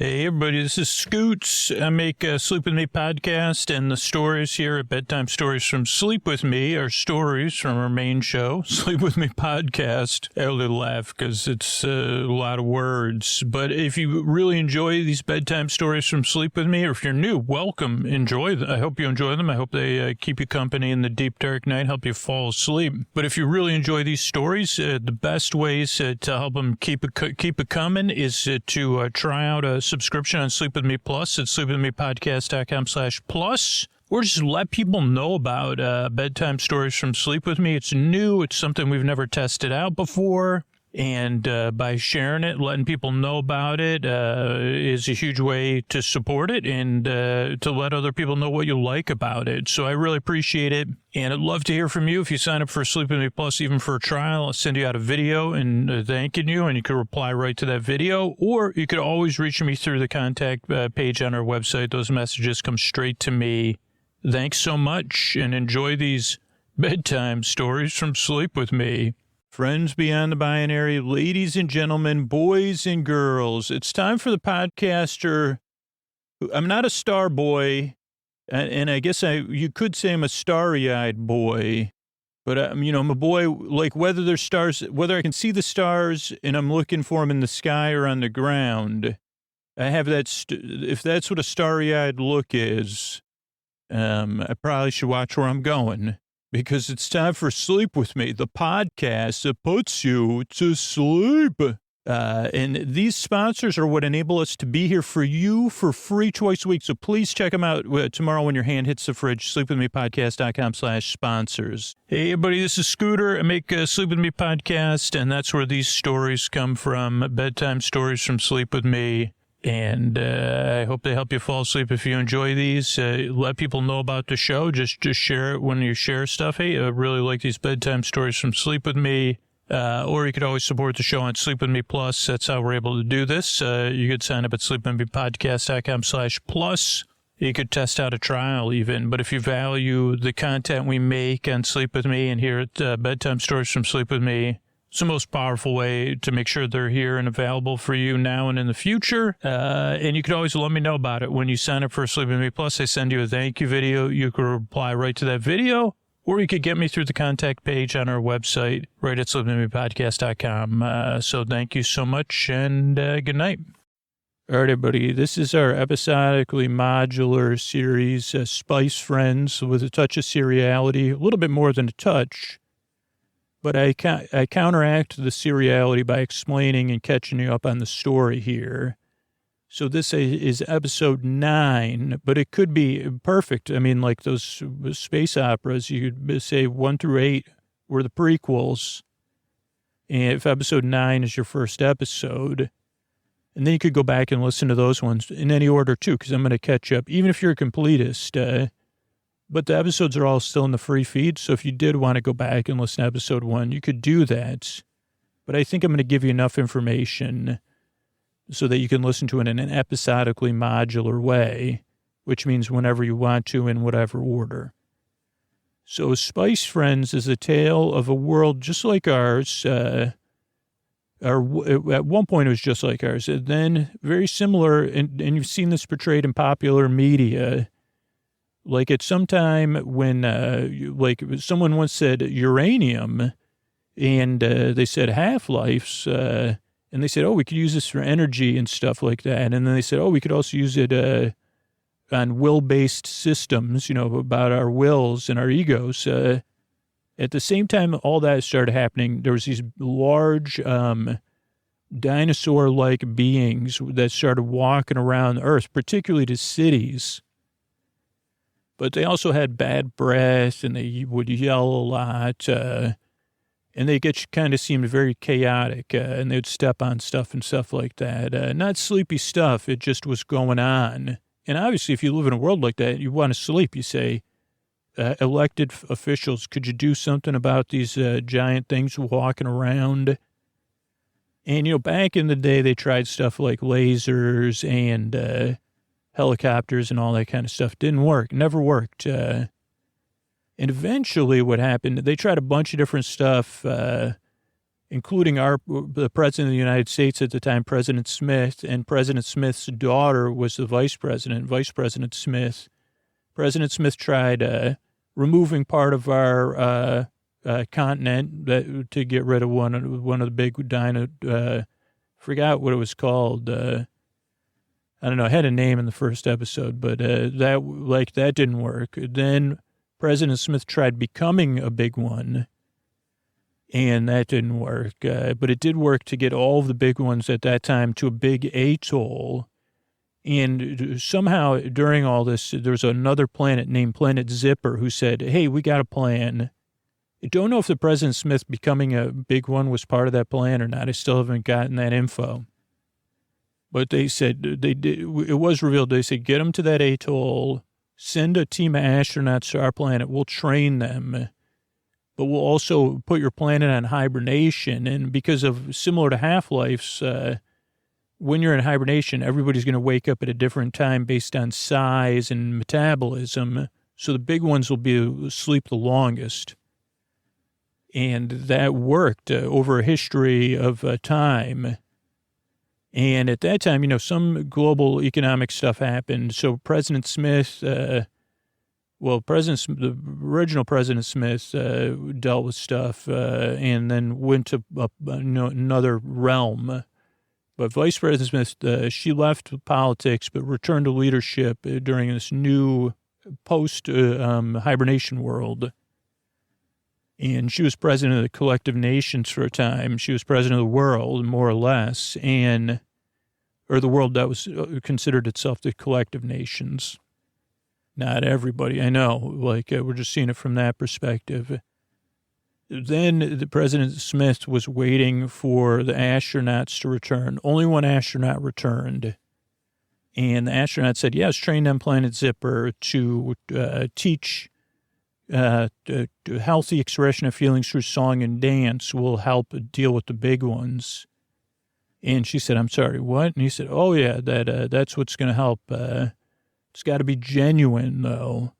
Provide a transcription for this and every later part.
Hey, everybody, this is Scoots. I make a Sleep With Me podcast, and the stories here at Bedtime Stories from Sleep With Me are stories from our main show, Sleep With Me podcast. I only laugh because it's a lot of words. But if you really enjoy these bedtime stories from Sleep With Me, or if you're new, welcome, enjoy them. I hope you enjoy them. I hope they keep you company in the deep, dark night, help you fall asleep. But if you really enjoy these stories, the best ways to help them keep it coming is to try out a subscription on Sleep With Me Plus at sleepwithmepodcast.com/plus, or just let people know about bedtime stories from Sleep With Me. It's new. It's something we've never tested out before. And by sharing it, letting people know about it is a huge way to support it and to let other people know what you like about it. So I really appreciate it. And I'd love to hear from you. If you sign up for Sleep With Me Plus, even for a trial, I'll send you out a video and thanking you, and you can reply right to that video. Or you could always reach me through the contact page on our website. Those messages come straight to me. Thanks so much, and enjoy these bedtime stories from Sleep With Me. Friends beyond the binary, ladies and gentlemen, boys and girls, it's time for the podcaster. I'm not a star boy, and I guess you could say I'm a starry-eyed boy, but I'm a boy, like whether there's stars, whether I can see the stars and I'm looking for them in the sky or on the ground. I have that, if that's what a starry-eyed look is, I probably should watch where I'm going. Because it's time for Sleep With Me, the podcast that puts you to sleep. And these sponsors are what enable us to be here for you for free twice a week. So please check them out tomorrow when your hand hits the fridge, sleepwithmepodcast.com/sponsors. Hey, everybody, this is Scooter. I make a Sleep With Me podcast, and that's where these stories come from, bedtime stories from Sleep With Me. And I hope they help you fall asleep. If you enjoy these, let people know about the show. Just share it when you share stuff. Hey, I really like these bedtime stories from Sleep With Me. Or you could always support the show on Sleep With Me Plus. That's how we're able to do this. You could sign up at sleepwithmepodcast.com/plus. You could test out a trial even. But if you value the content we make on Sleep With Me and here at Bedtime Stories from Sleep With Me, it's the most powerful way to make sure they're here and available for you now and in the future. And you can always let me know about it. When you sign up for Sleep With Me Plus, I send you a thank you video. You can reply right to that video, or you could get me through the contact page on our website, right at sleepwithmepodcast.com. So thank you so much, and good night. All right, everybody, this is our episodically modular series, Spice Friends, with a touch of seriality, a little bit more than a touch. But I counteract the seriality by explaining and catching you up on the story here. So this is episode 9, but it could be perfect. I mean, like those space operas, you could say 1 through 8 were the prequels. And if episode 9 is your first episode, and then you could go back and listen to those ones in any order too, because I'm going to catch up, even if you're a completist. But the episodes are all still in the free feed, so if you did want to go back and listen to episode 1, you could do that. But I think I'm going to give you enough information so that you can listen to it in an episodically modular way, which means whenever you want to in whatever order. So Spice Friends is a tale of a world just like ours. At one point it was just like ours. And then very similar, and you've seen this portrayed in popular media. Like at some time when, like someone once said uranium, and they said half-lives, and they said, oh, we could use this for energy and stuff like that. And then they said, oh, we could also use it on will-based systems, about our wills and our egos. At the same time all that started happening, there was these large dinosaur-like beings that started walking around the earth, particularly to cities. But they also had bad breath, and they would yell a lot, and they kind of seemed very chaotic, and they'd step on stuff and stuff like that. Not sleepy stuff, it just was going on. And obviously, if you live in a world like that, you want to sleep. You say, elected officials, could you do something about these giant things walking around? And, back in the day, they tried stuff like lasers and helicopters and all that kind of stuff. Didn't work, never worked. And eventually what happened, they tried a bunch of different stuff, including the president of the United States at the time, President Smith, and President Smith's daughter was the vice president, Vice President Smith. President Smith tried removing part of our continent to get rid of one of the big forgot what it was called. I don't know. I had a name in the first episode, but that didn't work. Then President Smith tried becoming a big one, and that didn't work. But it did work to get all of the big ones at that time to a big atoll. And somehow during all this, there was another planet named Planet Zipper who said, hey, we got a plan. I don't know if the President Smith becoming a big one was part of that plan or not. I still haven't gotten that info. But they said, they did. It was revealed, they said, get them to that atoll, send a team of astronauts to our planet, we'll train them, but we'll also put your planet on hibernation. And because of similar to half-lives, when you're in hibernation, everybody's going to wake up at a different time based on size and metabolism. So the big ones will be asleep the longest. And that worked over a history of time. And at that time, some global economic stuff happened. So President Smith, the original President Smith dealt with stuff and then went to another realm. But Vice President Smith, she left politics but returned to leadership during this new post-hibernation world. And she was president of the collective nations for a time. She was president of the world, more or less, or the world that was considered itself the collective nations. Not everybody, I know. We're just seeing it from that perspective. Then the President Smith was waiting for the astronauts to return. Only one astronaut returned. And the astronaut said, yes, train on Planet Zipper to teach healthy expression of feelings through song and dance will help deal with the big ones. And she said, I'm sorry, what? And he said, oh, yeah, that's what's going to help. It's got to be genuine, though.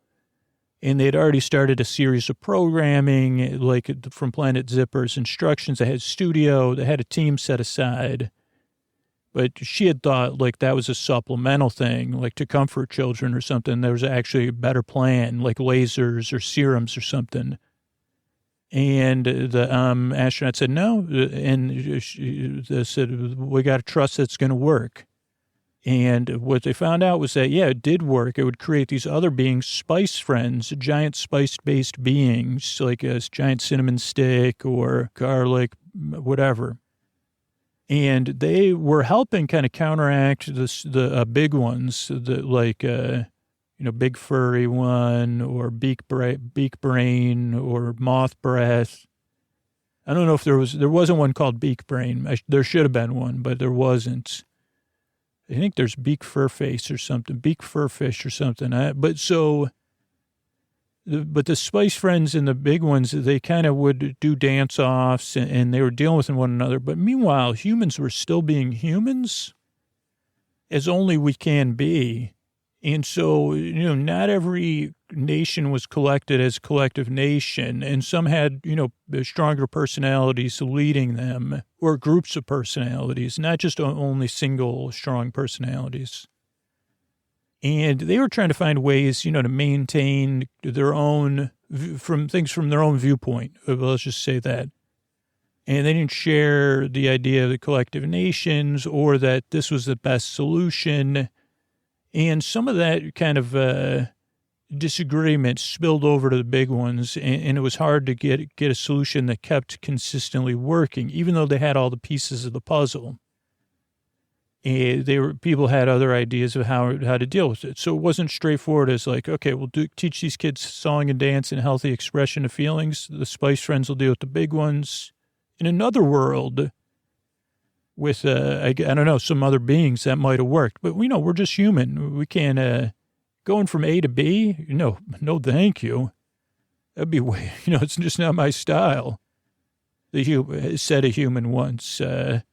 And they'd already started a series of programming, from Planet Zipper's instructions. They had studio. They had a team set aside. But she had thought, that was a supplemental thing, to comfort children or something. There was actually a better plan, like lasers or serums or something. And the astronaut said, no. And they said, we got to trust that it's going to work. And what they found out was that, yeah, it did work. It would create these other beings, spice friends, giant spice-based beings, like a giant cinnamon stick or garlic, whatever. And they were helping kind of counteract the big ones, big furry one or beak brain or moth breath. I don't know if there wasn't one called beak brain. There should have been one, but there wasn't. I think there's beak fur face or something, beak fur fish or something. But the spice friends and the big ones, they kind of would do dance-offs and they were dealing with one another. But meanwhile, humans were still being humans as only we can be. And so, not every nation was collected as a collective nation. And some had, stronger personalities leading them or groups of personalities, not just only single strong personalities. And they were trying to find ways, to maintain their own, from their own viewpoint. Let's just say that. And they didn't share the idea of the collective nations or that this was the best solution. And some of that kind of disagreement spilled over to the big ones. And it was hard to get a solution that kept consistently working, even though they had all the pieces of the puzzle. And people had other ideas of how to deal with it. So it wasn't straightforward as okay, we'll teach these kids song and dance and healthy expression of feelings. The spice friends will deal with the big ones. In another world with, I don't know, some other beings that might have worked. But we're just human. We can't, going from A to B, no, thank you. That'd be way, it's just not my style. Said a human once. That's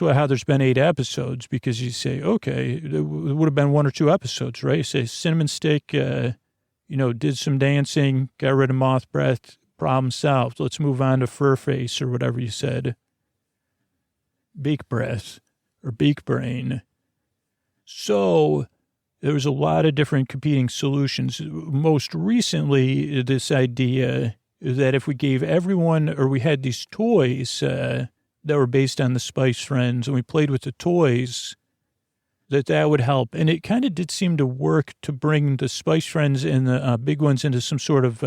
how there's been 8 episodes, because you say, okay, it would have been 1 or 2 episodes, right? You say cinnamon stick, did some dancing, got rid of moth breath, problem solved. Let's move on to fur face or whatever you said. Beak breath or beak brain. So there was a lot of different competing solutions. Most recently, this idea that if we gave everyone, or we had these toys that were based on the Spice Friends, and we played with the toys, that would help. And it kind of did seem to work to bring the Spice Friends and the big ones into some sort of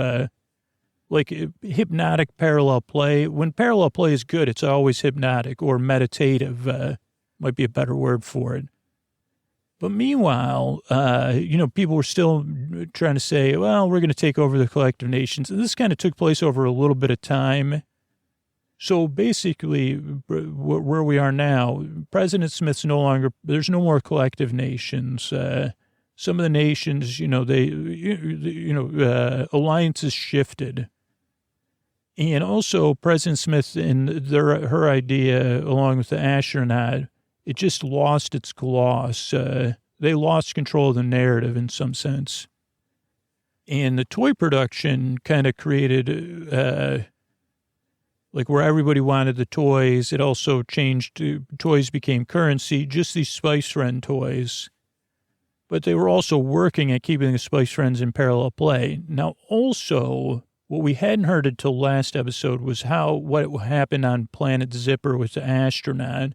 like hypnotic parallel play. When parallel play is good, it's always hypnotic or meditative, might be a better word for it. But meanwhile, people were still trying to say, well, we're going to take over the collective nations. And this kind of took place over a little bit of time. So basically, where we are now, President Smith's no longer, there's no more collective nations. Some of the nations, alliances shifted. And also President Smith and her idea, along with the astronaut, it just lost its gloss. They lost control of the narrative in some sense. And the toy production kind of created, like where everybody wanted the toys. It also changed to toys became currency, just these Spice Friend toys. But they were also working at keeping the Spice Friends in parallel play. Now, also, what we hadn't heard until last episode was what happened on Planet Zipper with the astronaut.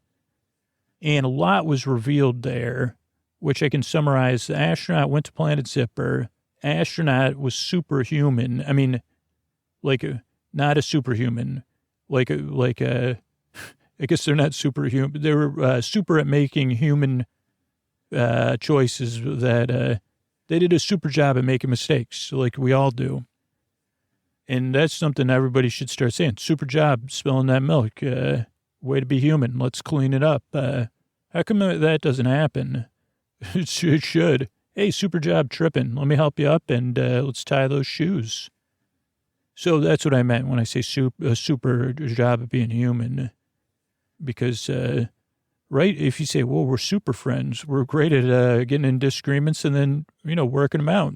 And a lot was revealed there, which I can summarize. The astronaut went to Planet Zipper. Astronaut was superhuman. I mean, not a superhuman. I guess they're not superhuman. They were super at making human choices that they did a super job at making mistakes, like we all do. And that's something everybody should start saying. Super job spilling that milk. Way to be human. Let's clean it up. How come that doesn't happen? It should. Hey, super job tripping. Let me help you up and let's tie those shoes. So that's what I meant when I say super job of being human. Because, right, if you say, well, we're super friends, we're great at getting in disagreements and then, working them out.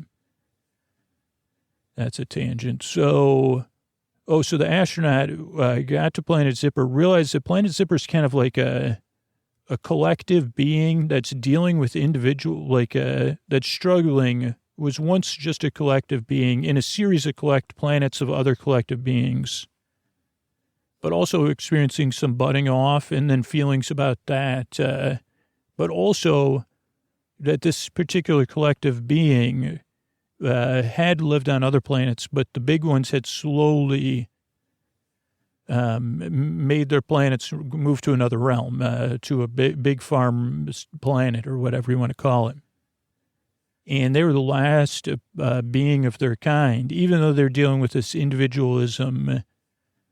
That's a tangent. So the astronaut got to Planet Zipper, realized that Planet Zipper is kind of like a collective being that's dealing with individual, that's struggling, was once just a collective being in a series of planets of other collective beings, but also experiencing some butting off and then feelings about that. But also that this particular collective being had lived on other planets, but the big ones had slowly made their planets move to another realm, to a big farm planet or whatever you want to call it. And they were the last being of their kind, even though they're dealing with this individualism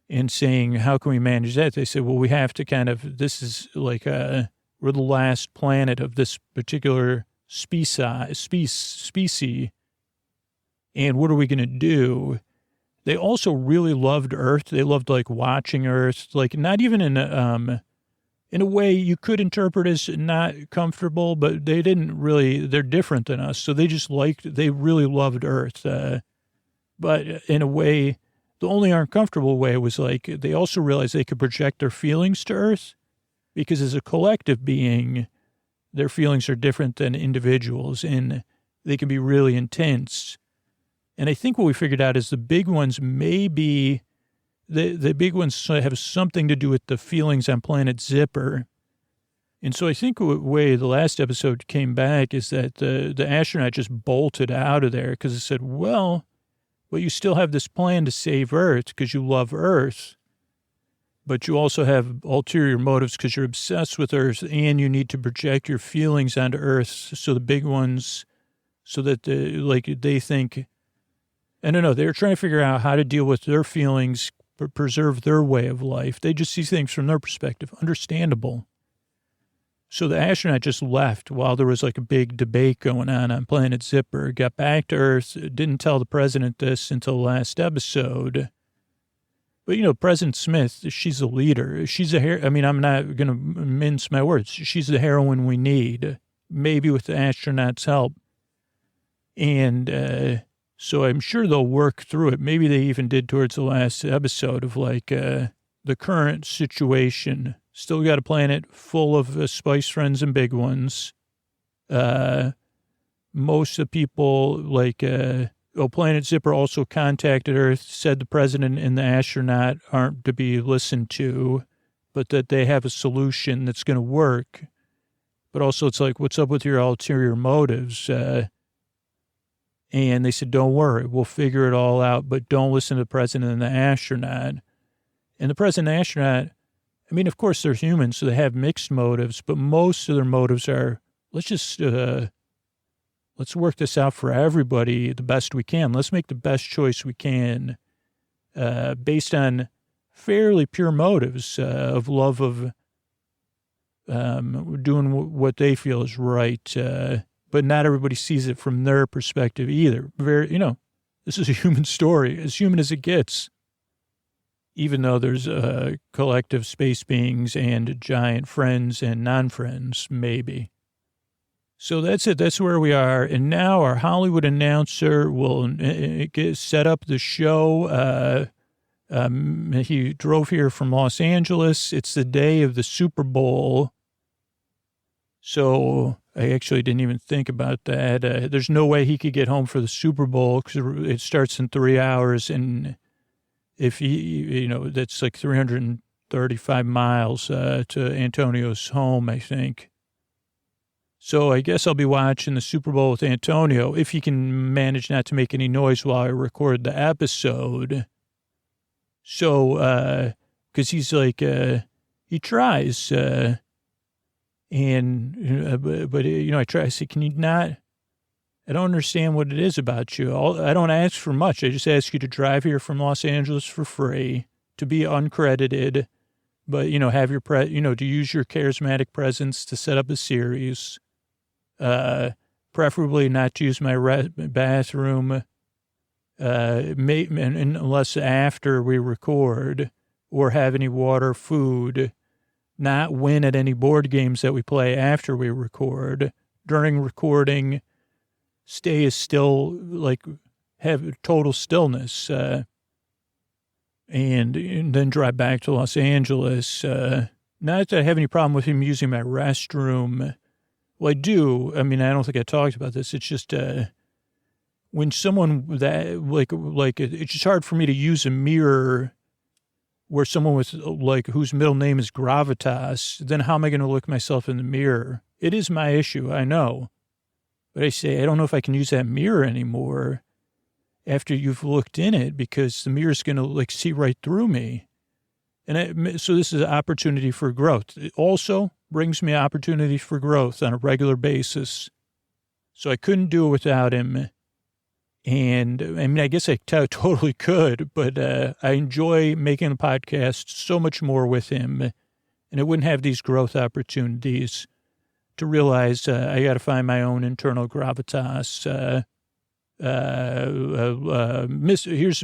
and saying, how can we manage that? They said, well, we have to this is like, we're the last planet of this particular species. And what are we going to do? They also really loved Earth. They loved watching Earth, not even in a way you could interpret as not comfortable, but they didn't really, they're different than us. So they they really loved Earth. But in a way, the only uncomfortable way was they also realized they could project their feelings to Earth because as a collective being, their feelings are different than individuals and they can be really intense. And I think what we figured out is the big ones maybe, the big ones have something to do with the feelings on Planet Zipper. And so I think the way the last episode came back is that the astronaut just bolted out of there because it said, well, you still have this plan to save Earth because you love Earth, but you also have ulterior motives because you're obsessed with Earth and you need to project your feelings onto Earth. So the big ones, so that they think, I don't know, they're trying to figure out how to deal with their feelings, preserve their way of life. They just see things from their perspective. Understandable. So the astronaut just left while there was a big debate going on Planet Zipper, got back to Earth, didn't tell the president this until the last episode. But, President Smith, she's a leader. She's I'm not going to mince my words. She's the heroine we need, maybe with the astronaut's help. And, So I'm sure they'll work through it. Maybe they even did towards the last episode of the current situation. Still got a planet full of spice friends and big ones. Most of the people Planet Zipper also contacted Earth, said the president and the astronaut aren't to be listened to, but that they have a solution that's going to work. But also it's like, what's up with your ulterior motives? And they said, don't worry, we'll figure it all out, but don't listen to the president and the astronaut. And the president and the astronaut, I mean, of course, they're human, so they have mixed motives, but most of their motives are, let's work this out for everybody the best we can. Let's make the best choice we can based on fairly pure motives of love of doing what they feel is right. But not everybody sees it from their perspective either. This is a human story, as human as it gets. Even though there's collective space beings and giant friends and non-friends, maybe. So that's it. That's where we are. And now our Hollywood announcer will set up the show. He drove here from Los Angeles. It's the day of the Super Bowl. So I actually didn't even think about that. There's no way he could get home for the Super Bowl because it starts in 3 hours. And if he, that's like 335 miles to Antonio's home, I think. So I guess I'll be watching the Super Bowl with Antonio if he can manage not to make any noise while I record the episode. So, because he's like, he tries, I try. I say, can you not? I don't understand what it is about you. I don't ask for much. I just ask you to drive here from Los Angeles for free, to be uncredited, but have your to use your charismatic presence to set up a series. Preferably not to use my bathroom, unless after we record, or have any water, food. Not win at any board games that we play after we record. During recording, stay as still, have total stillness, and then drive back to Los Angeles. Not that I have any problem with him using my restroom. Well, I do. I mean, I don't think I talked about this. It's just when someone that it's just hard for me to use a mirror where someone with whose middle name is Gravitas. Then how am I going to look myself in the mirror? It is my issue, I know, but I say I don't know if I can use that mirror anymore after you've looked in it because the mirror's going to see right through me. And so this is an opportunity for growth. It also brings me opportunity for growth on a regular basis. So I couldn't do it without him. And I mean, I guess I totally could, but I enjoy making a podcast so much more with him. And I wouldn't have these growth opportunities to realize I got to find my own internal gravitas. Here's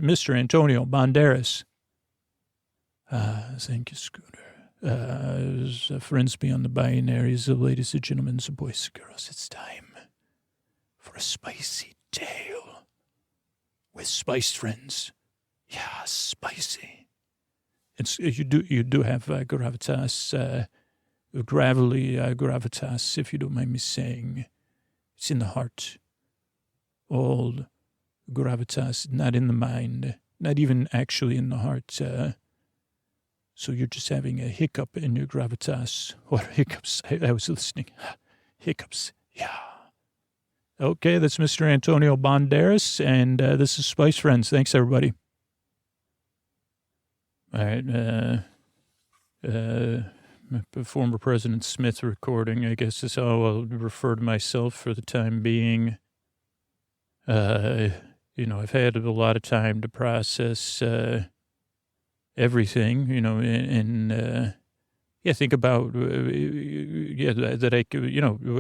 Mr. Antonio Banderas. Thank you, Scooter. Friends beyond the binaries, ladies and gentlemen, the boys and girls, it's time for a spicy tale with spiced friends. Yeah, spicy. You do have gravitas, gravitas, if you don't mind me saying. It's in the heart. All gravitas, not in the mind, not even actually in the heart. So you're just having a hiccup in your gravitas. Or hiccups. I was listening. Hiccups. Yeah. Okay, that's Mr. Antonio Banderas, and this is Spice Friends. Thanks, everybody. All right. Former President Smith recording, I guess is how I'll refer to myself for the time being. I've had a lot of time to process everything, think about, that I could,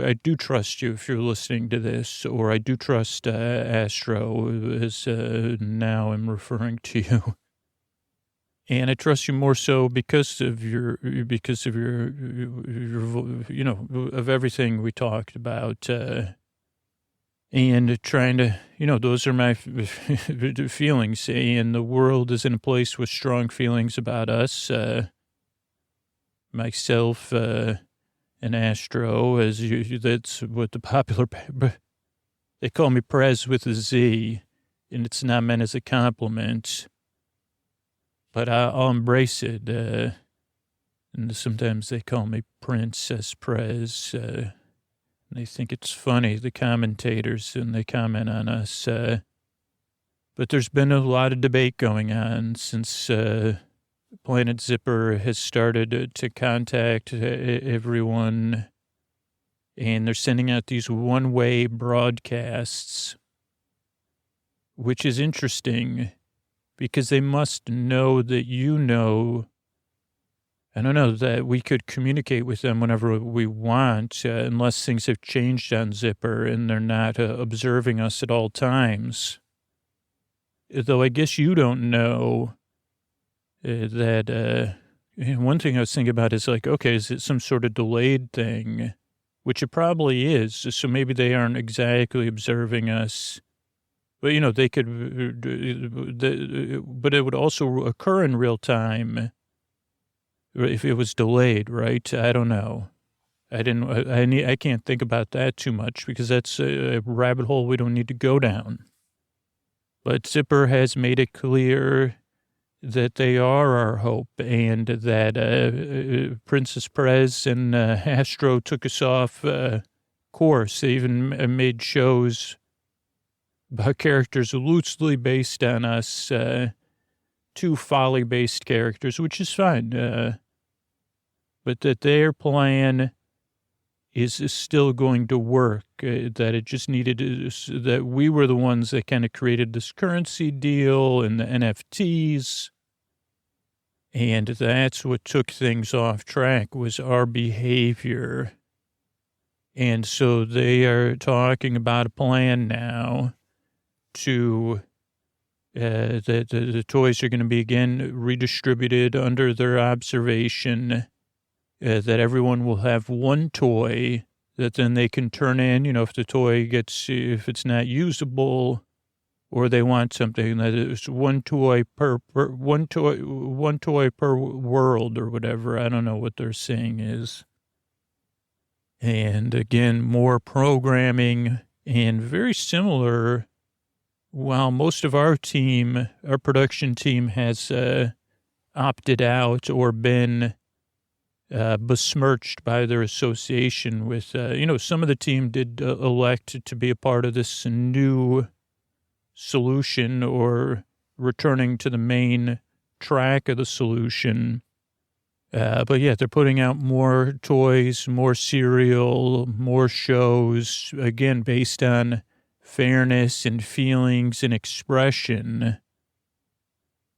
I do trust you if you're listening to this, or I do trust Astro, as now I'm referring to you. And I trust you more so because of your of everything we talked about. and trying to, those are my feelings. And the world is in a place with strong feelings about us. Myself and Astro, that's what the popular, they call me Prez with a Z, and it's not meant as a compliment, but I'll embrace it. And sometimes they call me Princess Prez. They think it's funny, the commentators, and they comment on us. But there's been a lot of debate going on since Planet Zipper has started to contact everyone, and they're sending out these one-way broadcasts, which is interesting because they must know that I don't know, that we could communicate with them whenever we want, unless things have changed on Zipper and they're not observing us at all times. Though I guess you don't know that, one thing I was thinking about is like, okay, is it some sort of delayed thing? Which it probably is. So maybe they aren't exactly observing us. But, they could, but it would also occur in real time if it was delayed, right? I don't know. I can't think about that too much because that's a rabbit hole we don't need to go down. But Zipper has made it clear that they are our hope, and that Princess Prez and Astro took us off course. They even made shows about characters loosely based on us, two folly-based characters, which is fine. But that their plan is still going to work, that it just needed that we were the ones that kind of created this currency deal and the NFTs. And that's what took things off track, was our behavior. And so they are talking about a plan now to, that the toys are going to be again redistributed under their observation, that everyone will have one toy that then they can turn in, if the toy if it's not usable, or they want something that is one toy per world or whatever. I don't know what they're saying is. And again, more programming and very similar. While most of our production team has opted out or been besmirched by their association with, some of the team did elect to be a part of this new solution or returning to the main track of the solution. But yeah, they're putting out more toys, more cereal, more shows, again, based on fairness and feelings and expression.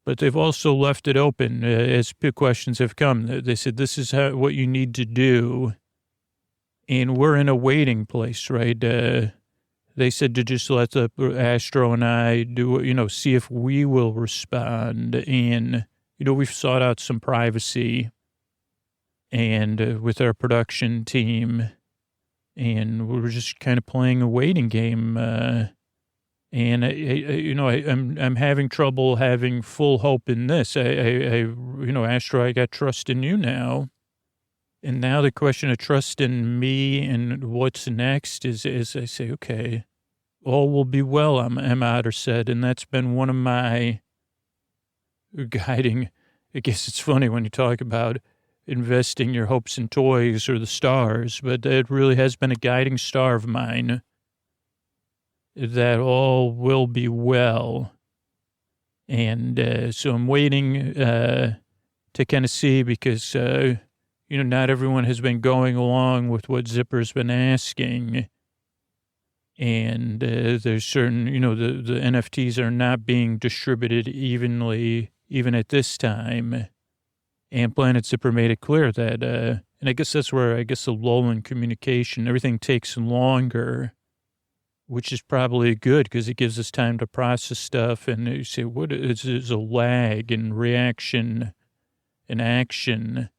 But they've also left it open as questions have come. They said, this is what you need to do. And we're in a waiting place, right? They said to just let the Astro and I do, see if we will respond. And, we've sought out some privacy and with our production team. And we're just kind of playing a waiting game. And I'm having trouble having full hope in this. Astro, I got trust in you now. And now the question of trust in me and what's next is I say, okay, all will be well, Emma Otter said. And that's been one of my guiding. I guess it's funny when you talk about investing your hopes in toys or the stars, but it really has been a guiding star of mine, that all will be well. And so I'm waiting to kind of see, because, not everyone has been going along with what Zipper's been asking. And there's certain, the NFTs are not being distributed evenly, even at this time. And Planet Zipper made it clear that, and I guess that's where the lull in communication, everything takes longer, which is probably good because it gives us time to process stuff. And you say, what is a lag in reaction and action?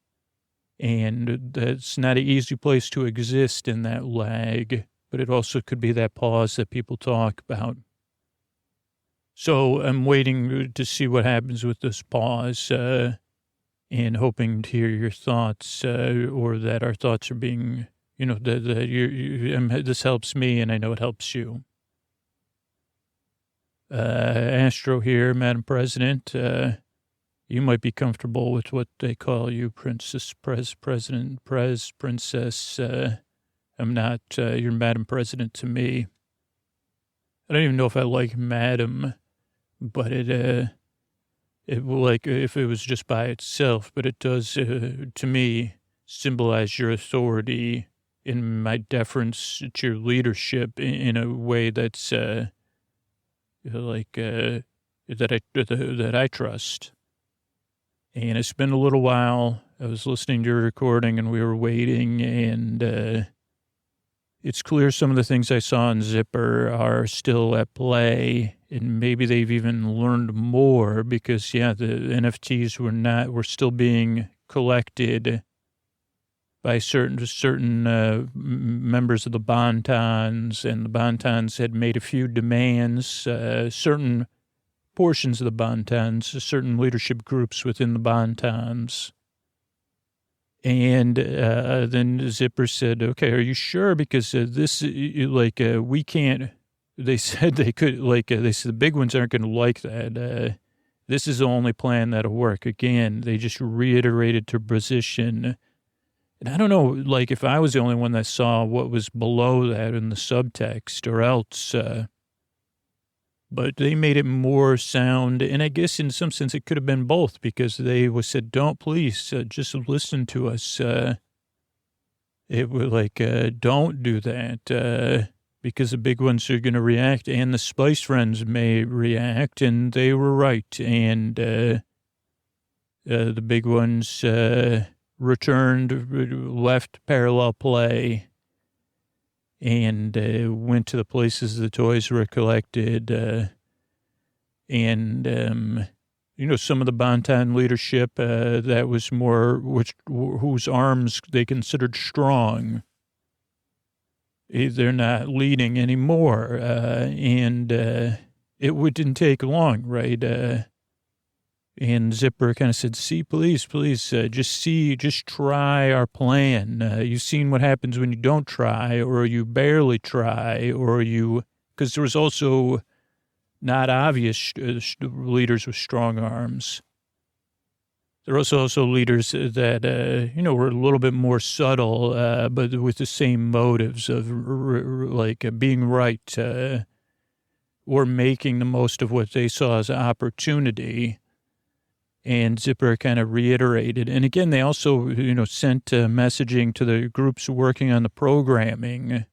And that's not an easy place to exist in that lag. but it also could be that pause that people talk about. So I'm waiting to see what happens with this pause, and hoping to hear your thoughts, or that our thoughts are being, this helps me, and I know it helps you. Astro here, Madam President. You might be comfortable with what they call you, Princess, President, Princess. I'm not, you're Madam President to me. I don't even know if I like Madam, but it like if it was just by itself, but it does, to me, symbolize your authority in my deference to your leadership in a way that's, that I trust. And it's been a little while. I was listening to your recording and we were waiting, and it's clear some of the things I saw in Zipper are still at play, and maybe they've even learned more because, the NFTs were still being collected by certain members of the Bontons, and the Bontons had made a few demands, certain portions of the Bontons, certain leadership groups within the Bontons. And then Zipper said, okay, are you sure? Because we can't, they said they could, they said the big ones aren't going to like that. This is the only plan that'll work. Again, they just reiterated their position. And I don't know, if I was the only one that saw what was below that in the subtext or else, but they made it more sound. And I guess in some sense it could have been both, because they said, don't please, just listen to us. It was don't do that, because the big ones are going to react, and the Spice Friends may react, and they were right. And the big ones returned, left parallel play, and went to the places the toys were collected. Some of the Bonton leadership that was more, whose arms they considered strong, they're not leading anymore. And it didn't take long, right? And Zipper kind of said, please, just try our plan. You've seen what happens when you don't try, or you barely try, because there was also not obvious leaders with strong arms. There are also leaders that, were a little bit more subtle, but with the same motives of being right, or making the most of what they saw as an opportunity. And Zipper kind of reiterated. And again, they also, sent messaging to the groups working on the programming,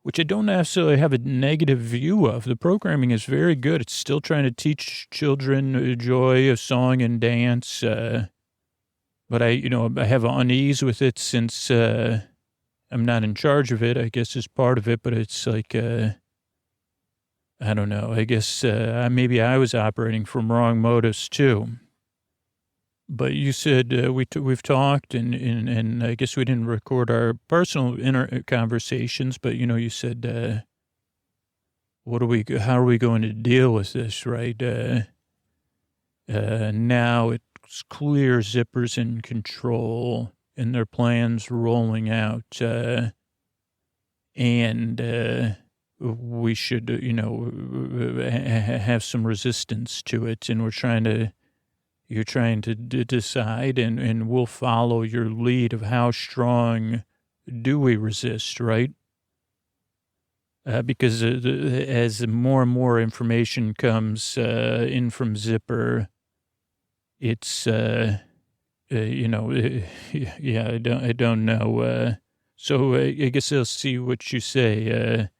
which I don't necessarily have a negative view of. The programming is very good. It's still trying to teach children joy of song and dance. But I have unease with it since I'm not in charge of it, I guess, is part of it. But it's I don't know. I guess maybe I was operating from wrong motives too. But you said we've talked, and I guess we didn't record our personal inner conversations. But you said, how are we going to deal with this, right? Now it's clear Zipper's in control and their plans rolling out, and we should, have some resistance to it. And you're trying to decide, and we'll follow your lead of how strong do we resist, right? Because as more and more information comes in from Zipper, it's, I don't know. So I guess I'll see what you say.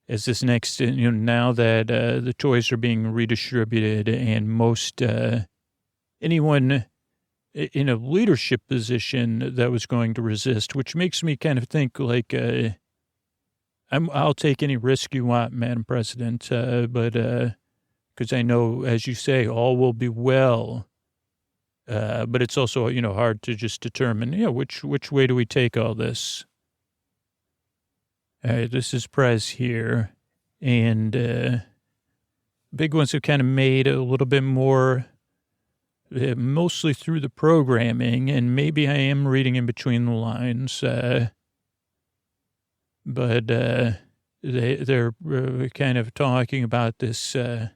As this next, now that the toys are being redistributed, and most anyone in a leadership position that was going to resist, which makes me kind of think I'll take any risk you want, Madam President, but because I know, as you say, all will be well. But it's also, hard to just determine, which way do we take all this? All right, this is Prez here, and big ones have kind of made a little bit more, mostly through the programming, and maybe I am reading in between the lines, but they're kind of talking about this. The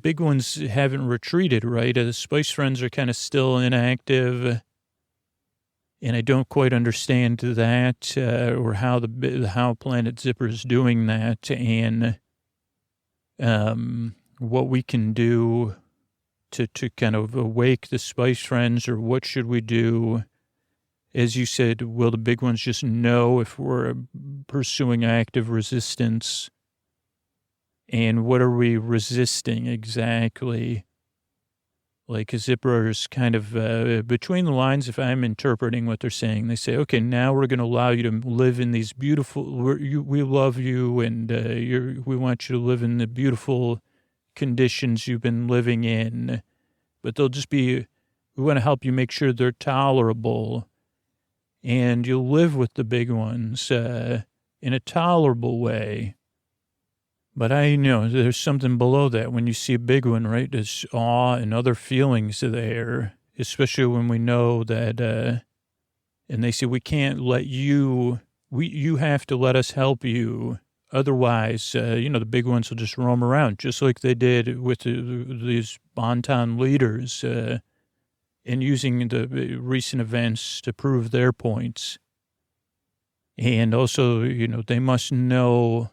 big ones haven't retreated, right? The Spice Friends are kind of still inactive. And I don't quite understand that or how Planet Zipper is doing that, and what we can do to kind of awake the Spice Friends, or what should we do? As you said, will the big ones just know if we're pursuing active resistance? And what are we resisting exactly? Like Zipper is kind of between the lines, if I'm interpreting what they're saying. They say, okay, now we're going to allow you to live in these beautiful, we love you, and we want you to live in the beautiful conditions you've been living in. But they'll just be, we want to help you make sure they're tolerable. And you'll live with the big ones in a tolerable way. But I know there's something below that when you see a big one, right? There's awe and other feelings there, especially when we know that, and they say, we can't let you, you have to let us help you. Otherwise, the big ones will just roam around, just like they did with these Bonton leaders, and using the recent events to prove their points. And also, they must know,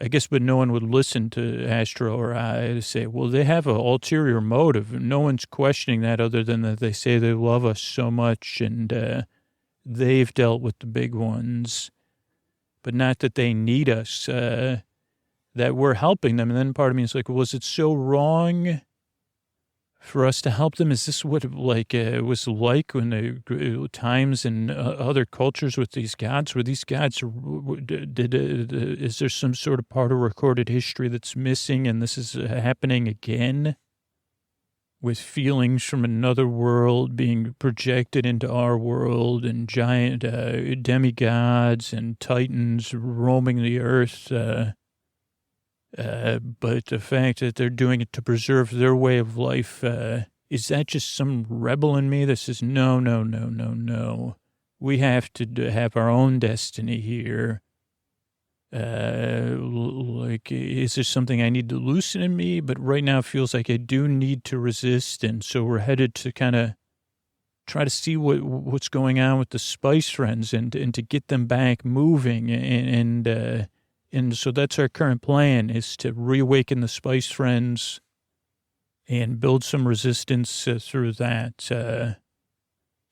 I guess, but no one would listen to Astro or I to say, well, they have an ulterior motive. No one's questioning that, other than that they say they love us so much, and they've dealt with the big ones, but not that they need us, that we're helping them. And then part of me is like, was it so wrong for us to help them? Is this what it was like when the times in other cultures with these gods, where these gods is there some sort of part of recorded history that's missing, and this is happening again with feelings from another world being projected into our world, and giant demigods and titans roaming the earth, but the fact that they're doing it to preserve their way of life, is that just some rebel in me that says, no. We have to have our own destiny here. Is there something I need to loosen in me? But right now it feels like I do need to resist. And so we're headed to kind of try to see what's going on with the Spice Friends, and to get them back moving, and so that's our current plan, is to reawaken the Spice Friends and build some resistance through that.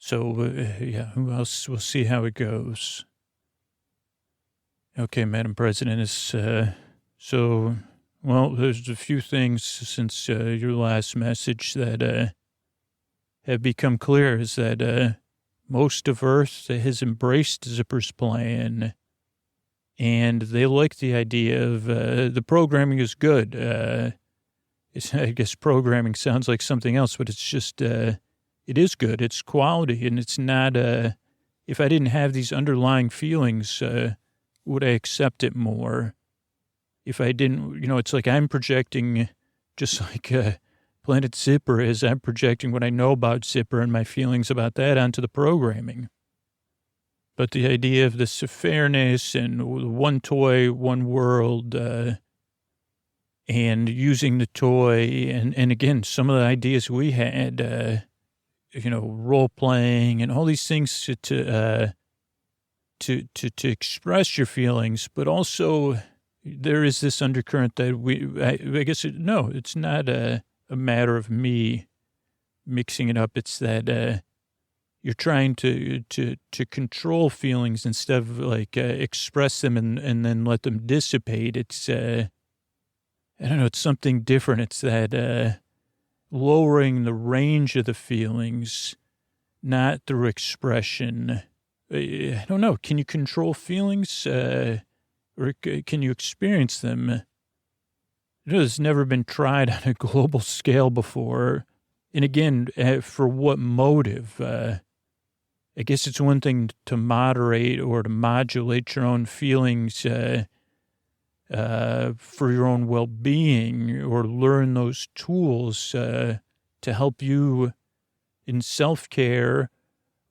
Who else? We'll see how it goes. Okay, Madam President, there's a few things since your last message that have become clear, is that most of Earth has embraced Zipper's plan. And they like the idea of the programming is good. I guess programming sounds like something else, but it's just, it is good. It's quality, and it's not, if I didn't have these underlying feelings, would I accept it more? If I didn't, it's like I'm projecting, just like Planet Zipper is, I'm projecting what I know about Zipper and my feelings about that onto the programming. But the idea of this fairness and one toy, one world, and using the toy, and again, some of the ideas we had, role playing and all these things to express your feelings, but also there is this undercurrent that I guess it's not a matter of me mixing it up. It's that you're trying to control feelings instead of express them and then let them dissipate. It's, I don't know, it's something different. It's that lowering the range of the feelings, not through expression. I don't know. Can you control feelings or can you experience them? It's never been tried on a global scale before. And again, for what motive? I guess it's one thing to moderate or to modulate your own feelings for your own well-being, or learn those tools to help you in self-care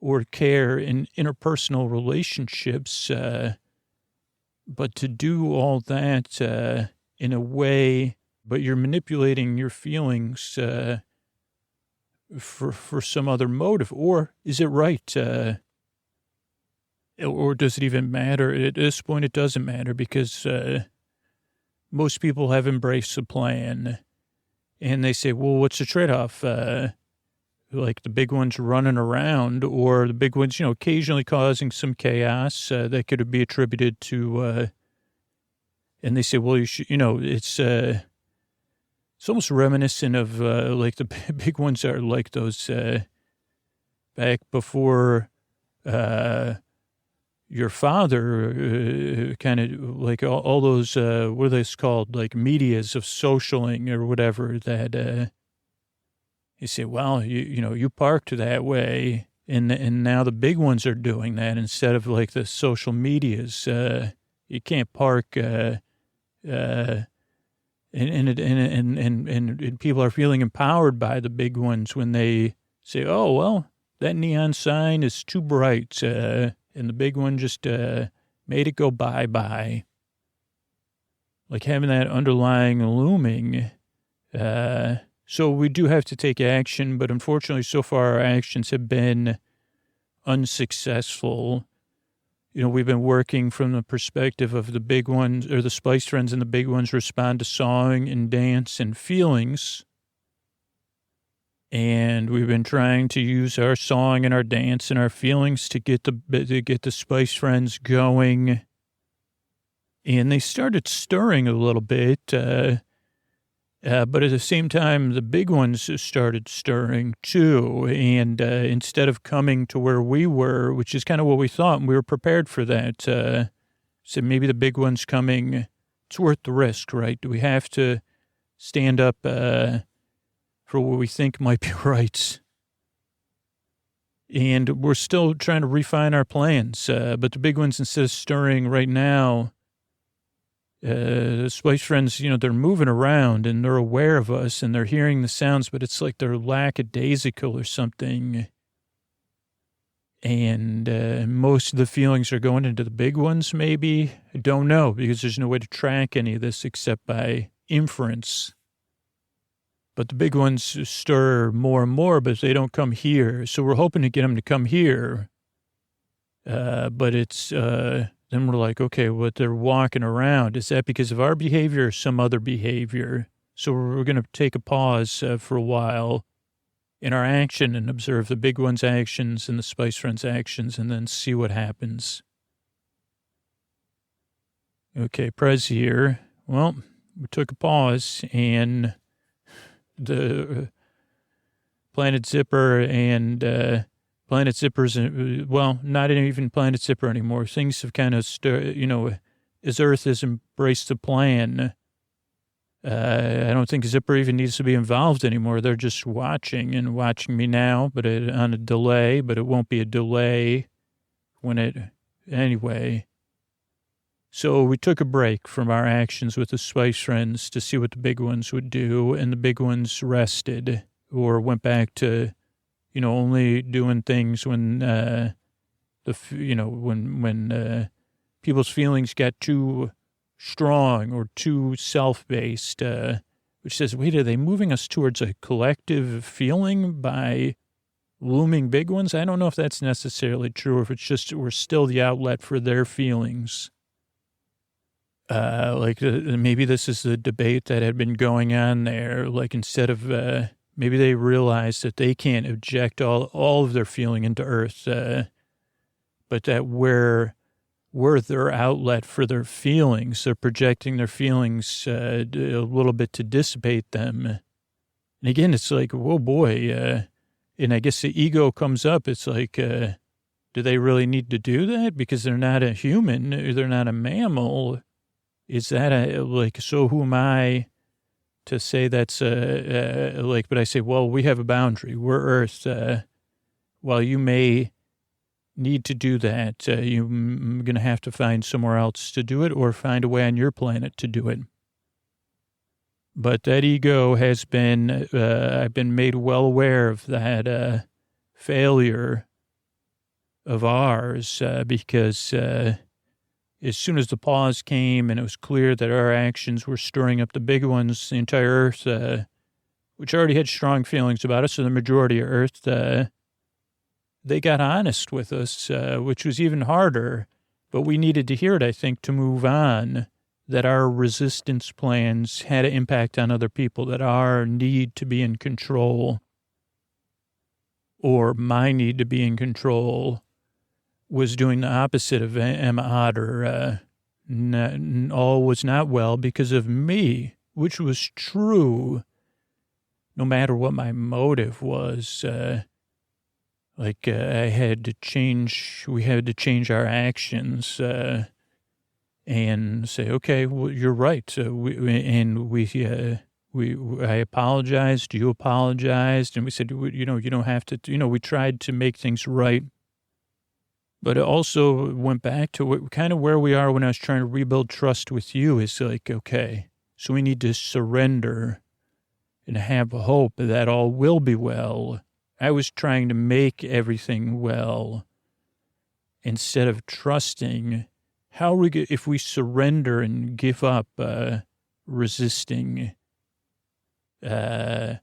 or care in interpersonal relationships. But to do all that in a way, but you're manipulating your feelings for some other motive. Or is it right? Or does it even matter? At this point, it doesn't matter, because most people have embraced the plan, and they say, well, what's the trade-off? Like the big ones running around, or the big ones, occasionally causing some chaos that could be attributed to, and they say, well, you should, it's almost reminiscent of like the big ones are like those back before your father, kind of like all those, what are those called, like medias of socialing or whatever, that you say, well, you parked that way, and now the big ones are doing that instead of like the social medias. You can't park, and people are feeling empowered by the big ones when they say, oh, well, that neon sign is too bright, and the big one just made it go bye-bye. Like having that underlying looming. So we do have to take action, but unfortunately, so far our actions have been unsuccessful. We've been working from the perspective of the big ones, or the Spice Friends and the big ones respond to song and dance and feelings. And we've been trying to use our song and our dance and our feelings to get the Spice Friends going. And they started stirring a little bit, but at the same time, the big ones started stirring too. And instead of coming to where we were, which is kind of what we thought, and we were prepared for that, so maybe the big ones coming, it's worth the risk, right? Do we have to stand up for what we think might be right? And we're still trying to refine our plans. But the big ones, instead of stirring right now, the Spice Friends, they're moving around and they're aware of us and they're hearing the sounds, but it's like they're lackadaisical or something. And most of the feelings are going into the big ones, maybe. I don't know, because there's no way to track any of this except by inference. But the big ones stir more and more, but they don't come here. So we're hoping to get them to come here. But it's... then we're like, okay, what they're walking around, is that because of our behavior or some other behavior? So we're going to take a pause for a while in our action and observe the big one's actions and the Spice Friends' actions, and then see what happens. Okay, Prez here. Well, we took a pause, and the Planet Zipper and... Planet Zipper's, well, not even Planet Zipper anymore. Things have kind of, as Earth has embraced the plan, I don't think Zipper even needs to be involved anymore. They're just watching me now, but on a delay, but it won't be a delay anyway. So we took a break from our actions with the Spice Friends to see what the big ones would do, and the big ones rested or went back to, only doing things when, when people's feelings got too strong or too self-based, which says, wait, are they moving us towards a collective feeling by looming big ones? I don't know if that's necessarily true, or if it's just we're still the outlet for their feelings. Maybe this is the debate that had been going on there. Like, instead of, maybe they realized that they can't inject all of their feeling into Earth, but that we're their outlet for their feelings. They're projecting their feelings a little bit to dissipate them. And again, it's like, whoa, boy. And I guess the ego comes up. It's like, do they really need to do that? Because they're not a human. They're not a mammal. Is that so who am I to say that's but I say, well, we have a boundary. We're Earth. While you may need to do that. You're going to have to find somewhere else to do it or find a way on your planet to do it. But that ego has been, I've been made well aware of that failure of ours because as soon as the pause came and it was clear that our actions were stirring up the big ones, the entire Earth, which already had strong feelings about us, so the majority of Earth, they got honest with us, which was even harder. But we needed to hear it, I think, to move on, that our resistance plans had an impact on other people, that our need to be in control, or my need to be in control, was doing the opposite of Emma Otter. All was not well because of me, which was true, no matter what my motive was. I had to change, we had to change our actions and say, okay, well, you're right. I apologized, you apologized, and we said, you don't have to, we tried to make things right. But it also went back to kind of where we are when I was trying to rebuild trust with you. Is like, okay, so we need to surrender and have hope that all will be well. I was trying to make everything well instead of trusting. How we get, if we surrender and give up resisting, for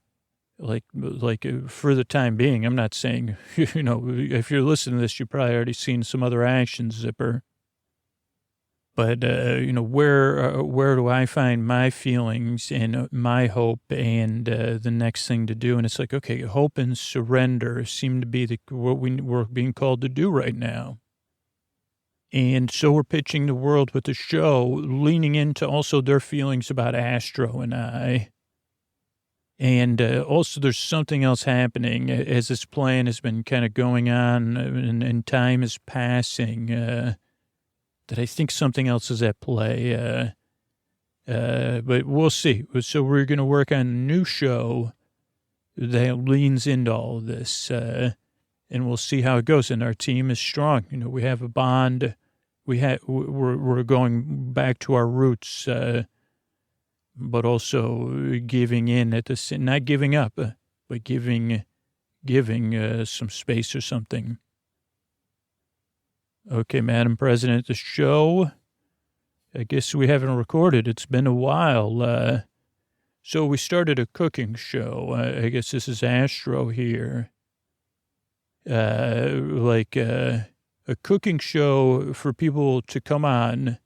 the time being, I'm not saying, if you're listening to this, you've probably already seen some other actions, Zipper. But, where do I find my feelings and my hope and the next thing to do? And it's like, okay, hope and surrender seem to be what we're being called to do right now. And so we're pitching the world with the show, leaning into also their feelings about Astro and I. And also there's something else happening as this plan has been kind of going on and time is passing, that I think something else is at play. But we'll see. So we're going to work on a new show that leans into all of this, and we'll see how it goes. And our team is strong. We have a bond. We're going back to our roots, but also giving in not giving up, but giving some space or something. Okay, Madam President, the show, I guess we haven't recorded. It's been a while. So we started a cooking show. I guess this is Astro here. A cooking show for people to come on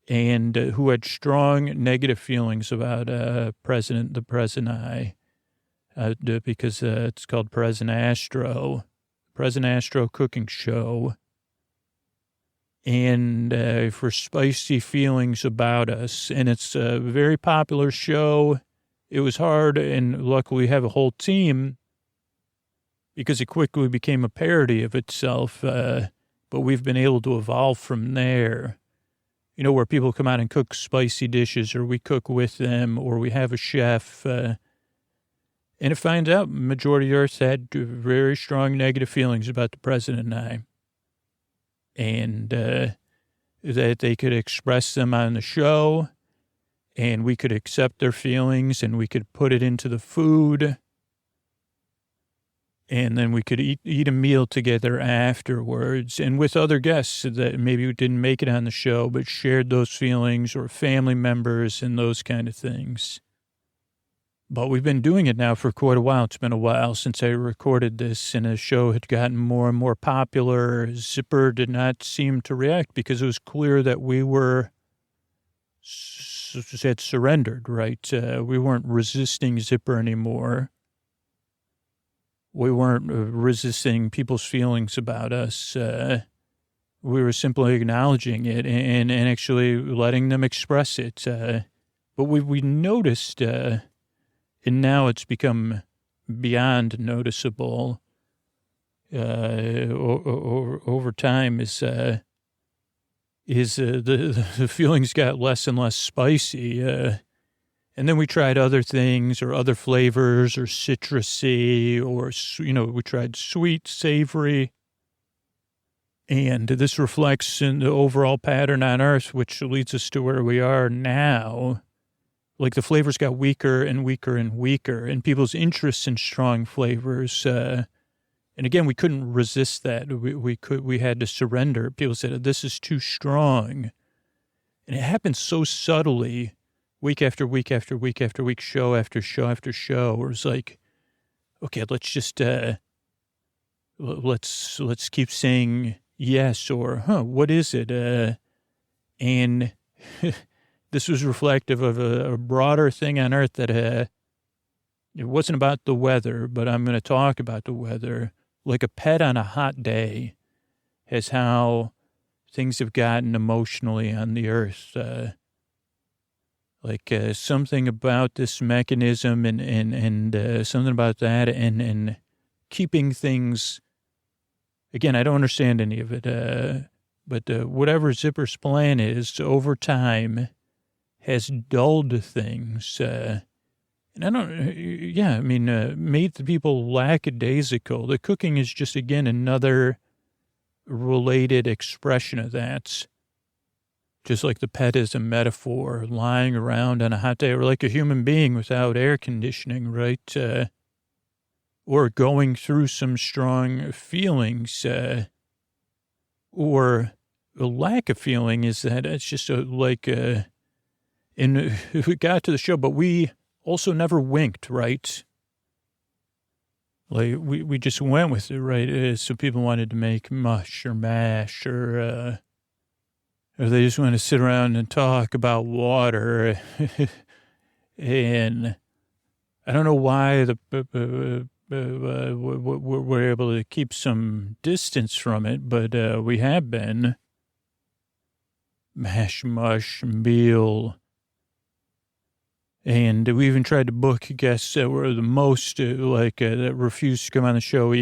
and who had strong negative feelings about the Prez and I, because it's called Prez and Astro. Prez and Astro cooking show. And for spicy feelings about us. And it's a very popular show. It was hard, and luckily we have a whole team because it quickly became a parody of itself. But we've been able to evolve from there. Where people come out and cook spicy dishes, or we cook with them, or we have a chef. And it finds out majority of Earth had very strong negative feelings about the president and I. And that they could express them on the show, and we could accept their feelings, and we could put it into the food, and then we could eat a meal together afterwards, and with other guests that maybe didn't make it on the show, but shared those feelings, or family members and those kind of things. But we've been doing it now for quite a while. It's been a while since I recorded this, and the show had gotten more and more popular. Zipper did not seem to react because it was clear that we had surrendered, right? We weren't resisting Zipper anymore. We weren't resisting people's feelings about us. We were simply acknowledging it and actually letting them express it. But we noticed... and now it's become beyond noticeable over time the feelings got less and less spicy. And then we tried other things or other flavors or citrusy or, we tried sweet, savory. And this reflects in the overall pattern on Earth, which leads us to where we are now. Like the flavors got weaker and weaker and weaker, and people's interests in strong flavors. And again, we couldn't resist that. We had to surrender. People said, this is too strong. And it happened so subtly, week after week after week after week, show after show after show. Where it's like, okay, let's just, let's keep saying yes, or, what is it? And this was reflective of a broader thing on Earth that, it wasn't about the weather, but I'm going to talk about the weather. Like a pet on a hot day is how things have gotten emotionally on the Earth. Something about this mechanism and something about that and keeping things. Again, I don't understand any of it, but whatever Zipper's plan is over time has dulled things. And I don't, made the people lackadaisical. The cooking is just, again, another related expression of that. Just like the pet is a metaphor, lying around on a hot day, or like a human being without air conditioning, right? Or going through some strong feelings, or a lack of feeling is that it's just and we got to the show, but we also never winked, right? Like we just went with it, right? So people wanted to make mush or mash or they just want to sit around and talk about water. And I don't know why we're able to keep some distance from it, but we have been. Mash, mush, meal. And we even tried to book guests that were the most, that refused to come on the show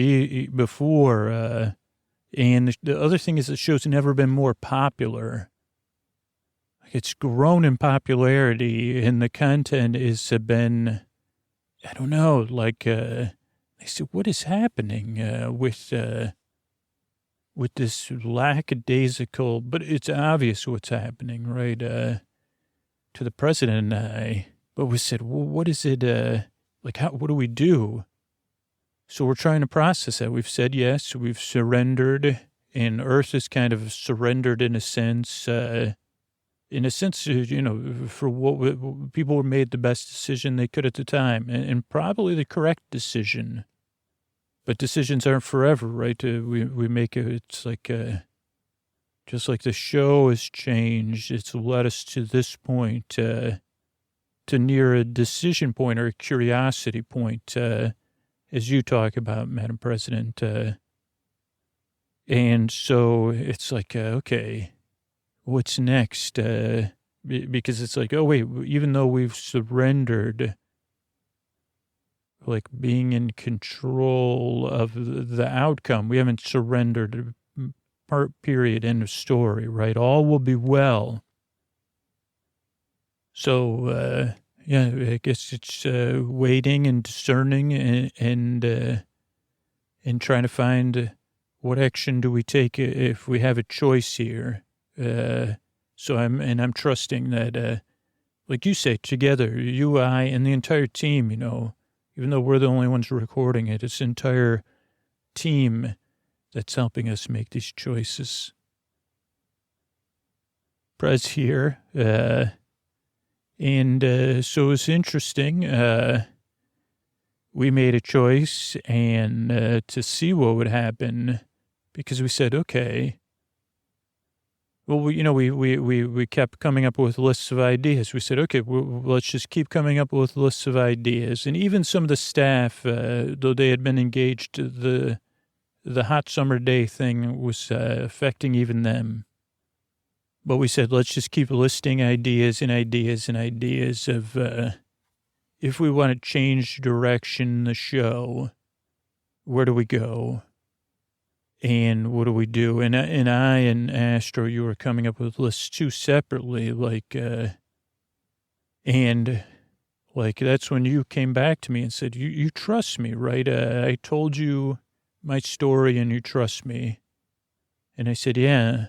before. And the other thing is the show's never been more popular. It's grown in popularity, and the content has been, I don't know, I said, what is happening with this lackadaisical, but it's obvious what's happening, right, to the president and I. But we said, well, what is it, what do we do? So we're trying to process that. We've said yes, we've surrendered, and Earth is kind of surrendered in a sense, for what people made the best decision they could at the time, and probably the correct decision. But decisions aren't forever, right? We make it, it's just like the show has changed, it's led us to this point, to near a decision point or a curiosity point, as you talk about, Madam President. And so it's okay, what's next? Because it's oh, wait, even though we've surrendered, being in control of the outcome, we haven't surrendered, period, end of story, right? All will be well. So, I guess it's waiting and discerning and trying to find what action do we take if we have a choice here. So I'm trusting that, like you say, together, you, I, and the entire team, even though we're the only ones recording it, it's the entire team that's helping us make these choices. Prez here. And so it's interesting. We made a choice and to see what would happen, because we said, okay. Well, we kept coming up with lists of ideas. We said, okay, let's just keep coming up with lists of ideas. And even some of the staff, though they had been engaged, the hot summer day thing was affecting even them. But we said, let's just keep listing ideas and ideas and ideas of if we want to change direction in the show, where do we go? And what do we do? And I and Astro, you were coming up with lists too separately, and that's when you came back to me and said, you trust me, right? I told you my story and you trust me. And I said, yeah.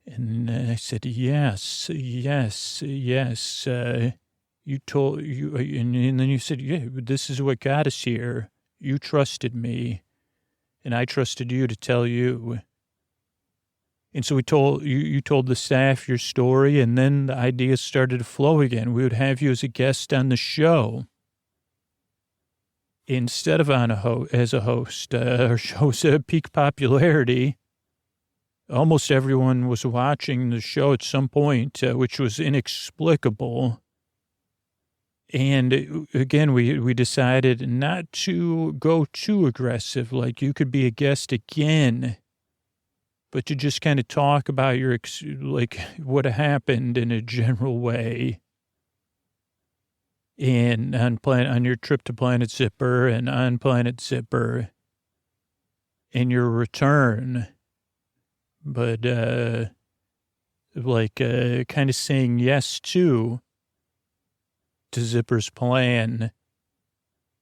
And I said, yes. You told you, and then you said, yeah, this is what got us here. You trusted me, and I trusted you to tell you. And so you told the staff your story, and then the ideas started to flow again. We would have you as a guest on the show instead of as a host. Our show's at peak popularity. Almost everyone was watching the show at some point, which was inexplicable. And again, we decided not to go too aggressive. Like, you could be a guest again, but to just kind of talk about like what happened in a general way. And on your trip to Planet Zipper and on Planet Zipper and your return. But, kind of saying yes to Zipper's plan.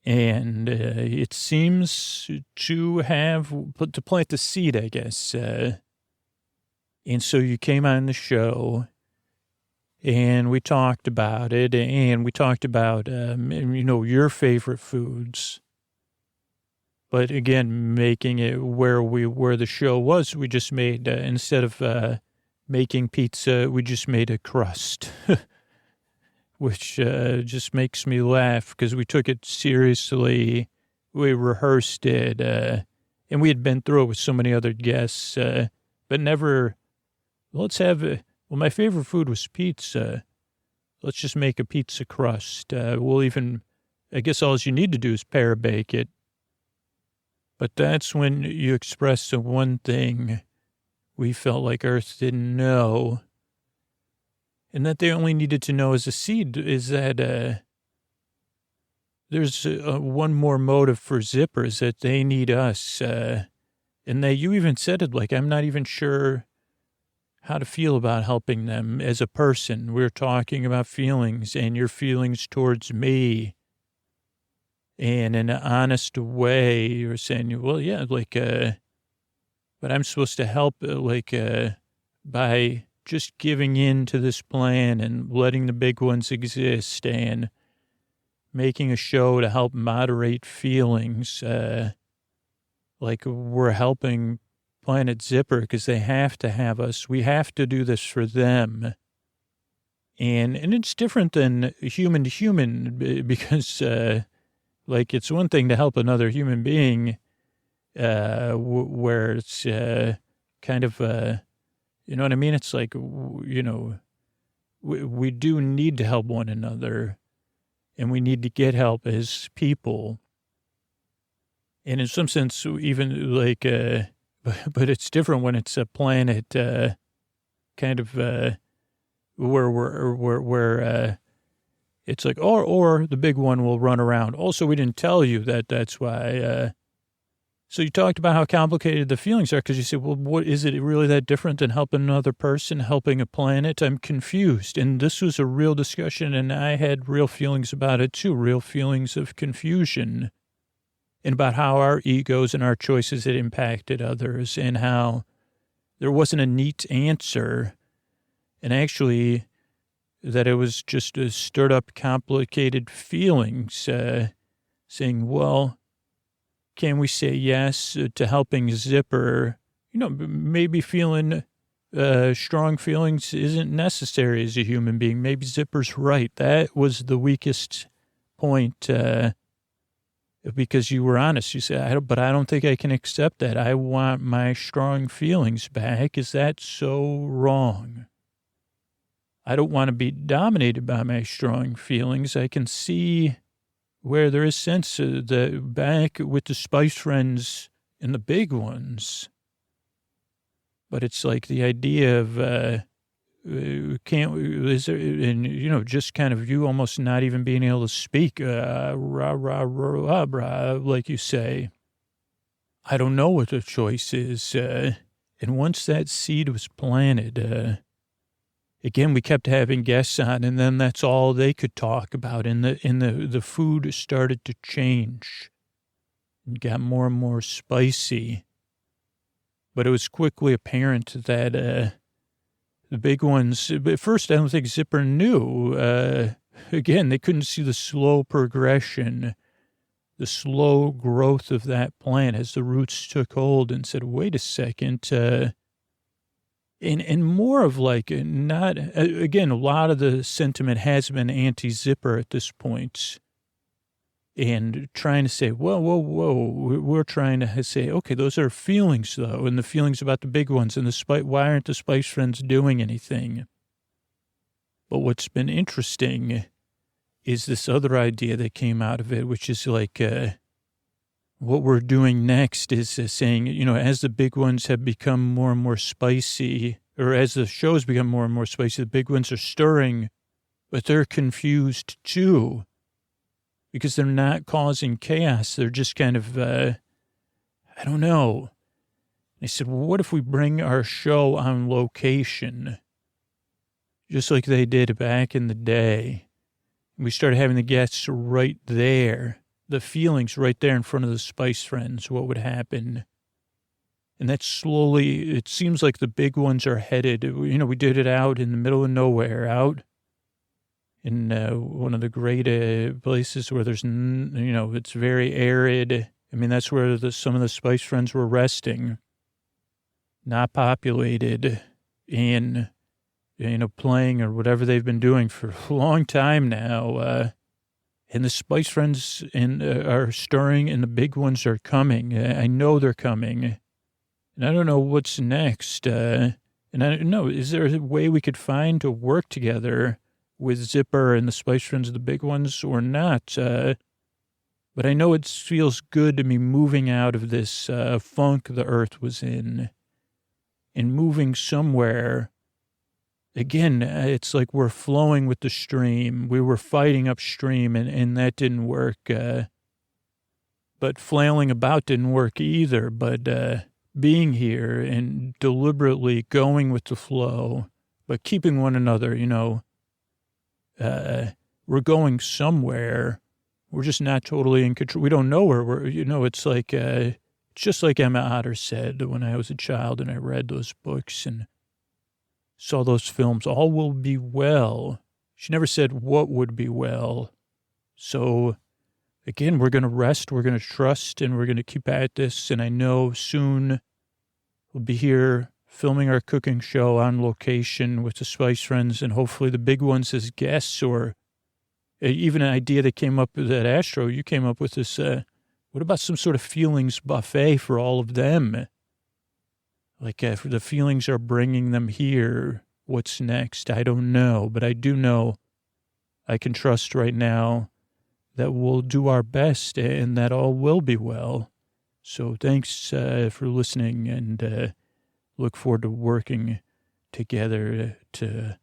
And it seems to plant the seed, I guess. And so you came on the show, and we talked about it, and we talked about, your favorite foods. But again, making it where the show was, we just made, instead of making pizza, we just made a crust, which just makes me laugh because we took it seriously. We rehearsed it, and we had been through it with so many other guests, but never, my favorite food was pizza. Let's just make a pizza crust. I guess all you need to do is para-bake it. But that's when you expressed the one thing we felt like Earth didn't know, and that they only needed to know as a seed, is that there's one more motive for zippers, that they need us. And you even said it, like, I'm not even sure how to feel about helping them as a person. We're talking about feelings and your feelings towards me. And in an honest way, you're saying, well, yeah, but I'm supposed to help, by just giving in to this plan and letting the big ones exist and making a show to help moderate feelings. We're helping Planet Zipper because they have to have us. We have to do this for them. And it's different than human to human because, it's one thing to help another human being, where it's kind of, you know what I mean? It's like, we do need to help one another, and we need to get help as people. And in some sense, even but it's different when it's a planet, kind of, where it's like, or the big one will run around. Also, we didn't tell you that's why. So you talked about how complicated the feelings are because you said, well, what is it really that different than helping another person, helping a planet? I'm confused. And this was a real discussion, and I had real feelings about it too, real feelings of confusion, and about how our egos and our choices had impacted others, and how there wasn't a neat answer. And actually, that it was just a stirred up, complicated feelings, saying, well, can we say yes to helping Zipper? Maybe feeling strong feelings isn't necessary as a human being. Maybe Zipper's right. That was the weakest point, because you were honest. You said, but I don't think I can accept that. I want my strong feelings back. Is that so wrong? I don't want to be dominated by my strong feelings. I can see where there is sense back with the Spice Friends and the big ones. But it's like the idea of, just kind of you almost not even being able to speak, like you say. I don't know what the choice is. And once that seed was planted, again, we kept having guests on, and then that's all they could talk about. And the food started to change and got more and more spicy. But it was quickly apparent that the big ones, at first I don't think Zipper knew. Again, they couldn't see the slow progression, the slow growth of that plant as the roots took hold, and said, wait a second. And more of like, not, again, a lot of the sentiment has been anti-Zipper at this point. And trying to say, whoa, we're trying to say, okay, those are feelings, though, and the feelings about the big ones, and why aren't the Spice Friends doing anything? But what's been interesting is this other idea that came out of it, which is like, what we're doing next is saying, as the big ones have become more and more spicy, or as the shows become more and more spicy, the big ones are stirring, but they're confused too. Because they're not causing chaos. They're just kind of, I don't know. They said, well, what if we bring our show on location? Just like they did back in the day. We started having the guests right there. The feelings right there in front of the Spice Friends, what would happen. And that slowly, it seems like the big ones are headed. We did it out in the middle of nowhere, out in one of the great places where there's, it's very arid. I mean, that's where some of the Spice Friends were resting. Not populated and, playing or whatever they've been doing for a long time now. And the Spice Friends are stirring and the big ones are coming. I know they're coming. And I don't know what's next. And I don't know, is there a way we could find to work together with Zipper and the Spice Friends, the big ones, or not? But I know it feels good to me moving out of this funk the earth was in and moving somewhere. Again, it's like we're flowing with the stream. We were fighting upstream, and that didn't work. But flailing about didn't work either. But being here and deliberately going with the flow, but keeping one another, we're going somewhere. We're just not totally in control. We don't know where we're, it's like, it's just like Emma Otter said when I was a child and I read those books and saw those films, all will be well. She never said what would be well. So again, we're going to rest, we're going to trust, and we're going to keep at this. And I know soon we'll be here filming our cooking show on location with the Spice Friends and hopefully the big ones as guests, or even an idea that came up with that Astro. You came up with this, what about some sort of feelings buffet for all of them? Like if the feelings are bringing them here, what's next? I don't know, but I do know I can trust right now that we'll do our best and that all will be well. So thanks for listening, and look forward to working together to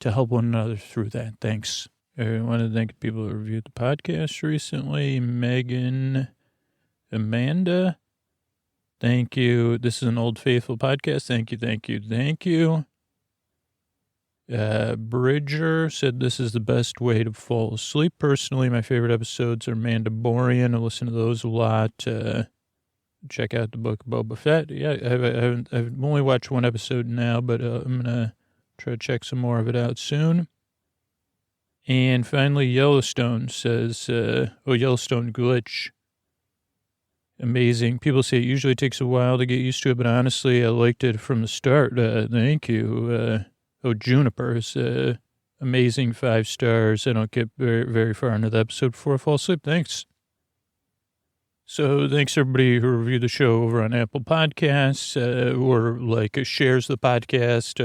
help one another through that. Thanks. I want to thank the people who reviewed the podcast recently. Megan, Amanda, thank you. This is an Old Faithful podcast. Thank you. Bridger said this is the best way to fall asleep. Personally, my favorite episodes are Mandalorian. I listen to those a lot. Check out the book Boba Fett. Yeah, I've only watched one episode now, but I'm going to try to check some more of it out soon. And finally, Yellowstone says, Yellowstone Glitch. Amazing. People say it usually takes a while to get used to it, but honestly, I liked it from the start. Thank you. Juniper's amazing 5 stars. I don't get very, very far into the episode before I fall asleep. Thanks. So thanks everybody who reviewed the show over on Apple Podcasts, or shares the podcast,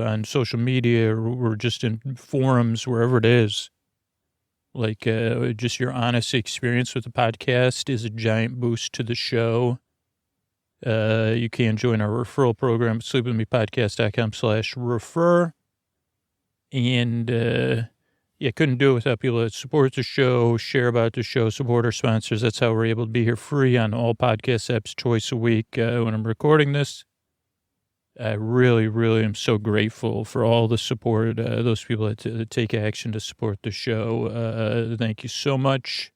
on social media or just in forums, wherever it is. Just your honest experience with the podcast is a giant boost to the show. You can join our referral program at sleepwithmepodcast.com/refer. And, couldn't do it without people that support the show, share about the show, support our sponsors. That's how we're able to be here free on all podcast apps twice a week when I'm recording this. I really, really am so grateful for all the support, those people that take action to support the show. Thank you so much.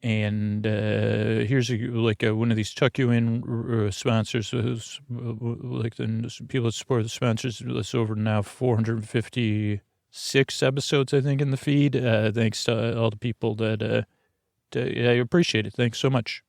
And here's one of these tuck you in sponsors, like the people that support the sponsors. That's over now 456 episodes, I think, in the feed. Thanks to all the people that I appreciate it. Thanks so much.